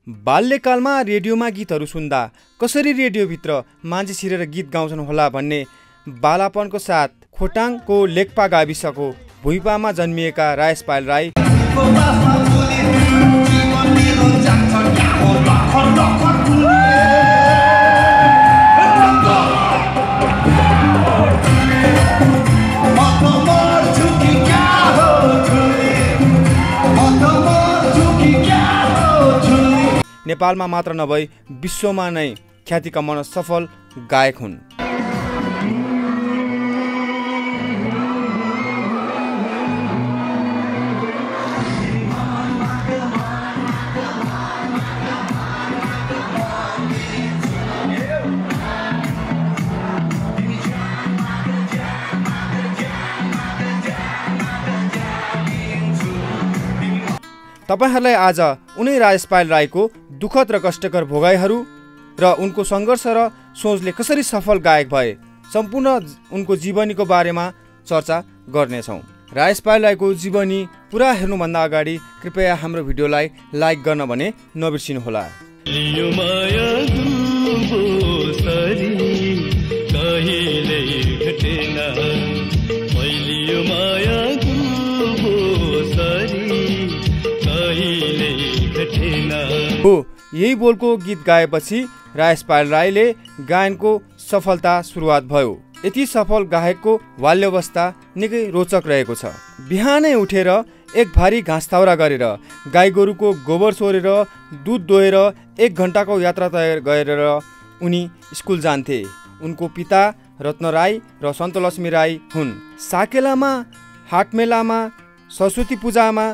बाल्यकालमा रेडियोमा गीतहरू सुन्दा कसरी रेडियोभित्र मान्छे छिरेर गीत गाउँछन् होला भन्ने बालापनको साथ खोटाङको लेकपा गाविसको भुइँपामा जन्मिएका रायसपाल राई नेपालमा मात्र नभई विश्वमा नै ख्याति कमाउन सफल गायक हुन्। तपाईहरुलाई आज उनै रायसपाल राईको दुःखद र कष्टकर भोगाइहरू र उनको सङ्घर्ष र सोचले कसरी सफल गायक भए सम्पूर्ण उनको जीवनीको बारेमा चर्चा गर्नेछौँ। रायसपाल राईको जीवनी पुरा हेर्नुभन्दा अगाडि कृपया हाम्रो भिडियोलाई लाइक गर्न भने नबिर्सिनुहोला। हो यही बोलको गीत गाएपछि रायसपाल राईले गायनको सफलता सुरुवात भयो। यति सफल गायकको बाल्यवस्था निकै रोचक रहेको छ। बिहानै उठेर एक भारी घाँसताउरा गरेर गाई गोरुको गोबर सोरेर दुध दोहेर 1 घण्टाको यात्रा तय गरेर उनी स्कुल जान्थे। उनको पिता रत्न राई र सन्तलक्ष्मी राई हुन्। साकेलामा, हाटमेलामा, सरस्वती पूजामा,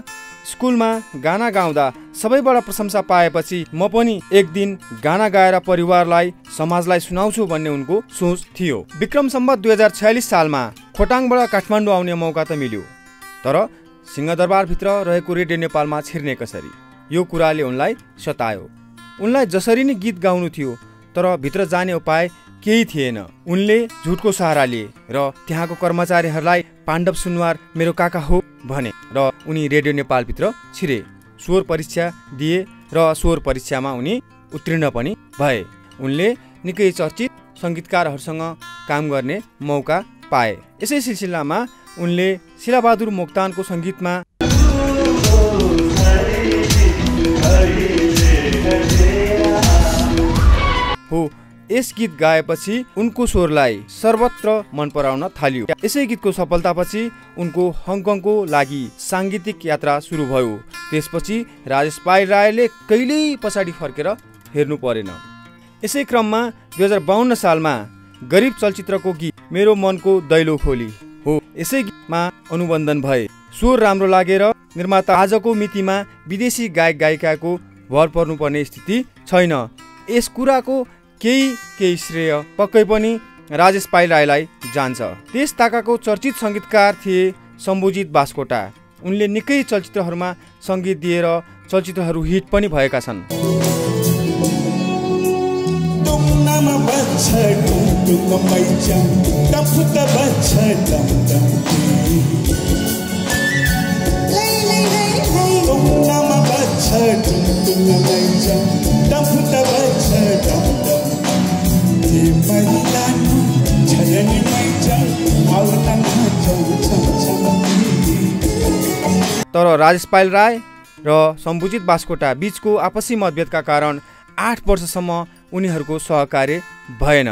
स्कुलमा गाना गाउँदा सबैबाट प्रशंसा पाएपछि म पनि एक दिन गाना गाएर परिवारलाई समाजलाई सुनाउँछु भन्ने उनको सोच थियो। विक्रम सम्वत 2046 सालमा खोटाङबाट काठमाडौँ आउने मौका त मिल्यो, तर सिंहदरबारभित्र रहेको रेडियो नेपालमा छिर्ने कसरी, यो कुराले उनलाई सतायो। उनलाई जसरी नै गीत गाउनु थियो तर भित्र जाने उपाय केही थिएन। उनले झुटको सहारा लिए र त्यहाँको कर्मचारीहरूलाई पाण्डव सुनवार मेरो काका हो भने र उनी रेडियो नेपालभित्र छिरे। स्वर परीक्षा दिए र स्वर परीक्षामा उनी उत्तीर्ण पनि भए। उनले निकै चर्चित सङ्गीतकारहरूसँग काम गर्ने मौका पाए। यसै सिलसिलामा उनले शिलाबहादुर मोक्तानको सङ्गीतमा हो यस गीत गाएपछि उनको स्वरलाई सर्वत्र मन पराउन थाल्यो। यसै गीतको सफलतापछि उनको हङकङको लागि साङ्गीतिक यात्रा सुरु भयो। त्यसपछि रायसपाल राईले कहिल्यै पछाडि फर्केर हेर्नु परेन। यसै क्रममा 2052 सालमा गरिब चलचित्रको गीत मेरो मनको दैलो खोली हो यसै गीतमा अनुबन्धन भए। स्वर राम्रो लागेर निर्माता आजको मितिमा विदेशी गायक गायिकाको भर पर्नुपर्ने स्थिति छैन। यस कुराको केही श्रेय पक्कै पनि राजेशपाल राईलाई जान्छ। त्यस ताकाको चर्चित सङ्गीतकार थिए शम्भुजित बास्कोटा। उनले निकै चलचित्रहरूमा सङ्गीत दिएर चलचित्रहरू हिट पनि भएका छन्। तर राजेशपाल राई र शम्भुजित बास्कोटा बीचको आपसी मतभेदका कारण 8 वर्षसम्म उनीहरूको सहकार्य भएन।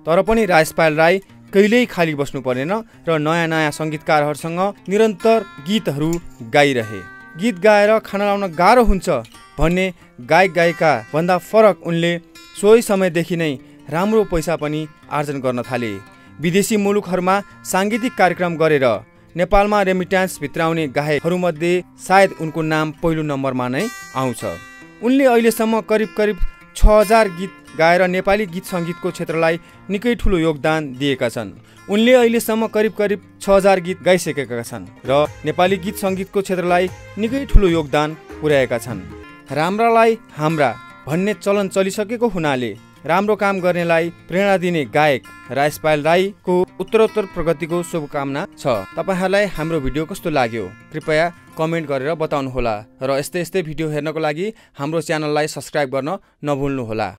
तर पनि राजेशपाल राई कहिल्यै खाली बस्नु परेन र नयाँ नयाँ सङ्गीतकारहरूसँग निरन्तर गीतहरू गाइरहे। गीत गाएर खाना लाउन गाह्रो हुन्छ भन्ने गायक गायिका भन्दा फरक उनले सोही समयदेखि नै राम्रो पैसा पनि आर्जन गर्न थाले। विदेशी मुलुकहरूमा साङ्गीतिक कार्यक्रम गरेर नेपालमा रेमिट्यान्स भित्राउने गायकहरूमध्ये सायद उनको नाम पहिलो नम्बरमा नै आउँछ। उनले अहिलेसम्म करिब 6000 गीत गाएर नेपाली गीत सङ्गीतको क्षेत्रलाई निकै ठुलो योगदान दिएका छन्। उनले अहिलेसम्म करिब 6000 गीत गाइसकेका छन् र नेपाली गीत सङ्गीतको क्षेत्रलाई निकै ठुलो योगदान पुर्याएका छन्। राम्रालाई हाम्रा भन्ने चलन चलिसकेको हुनाले राम्रो काम गर्नेलाई प्रेरणा दिने गायक रायसपाल राईको उत्तरोत्तर प्रगतिको शुभकामना छ। तपाईहरुलाई हाम्रो भिडियो कस्तो लाग्यो कृपया कमेन्ट गरेर बताउनुहोला र यस्तै भिडियो हेर्नको लागि हाम्रो च्यानललाई सब्स्क्राइब गर्न नभुल्नुहोला।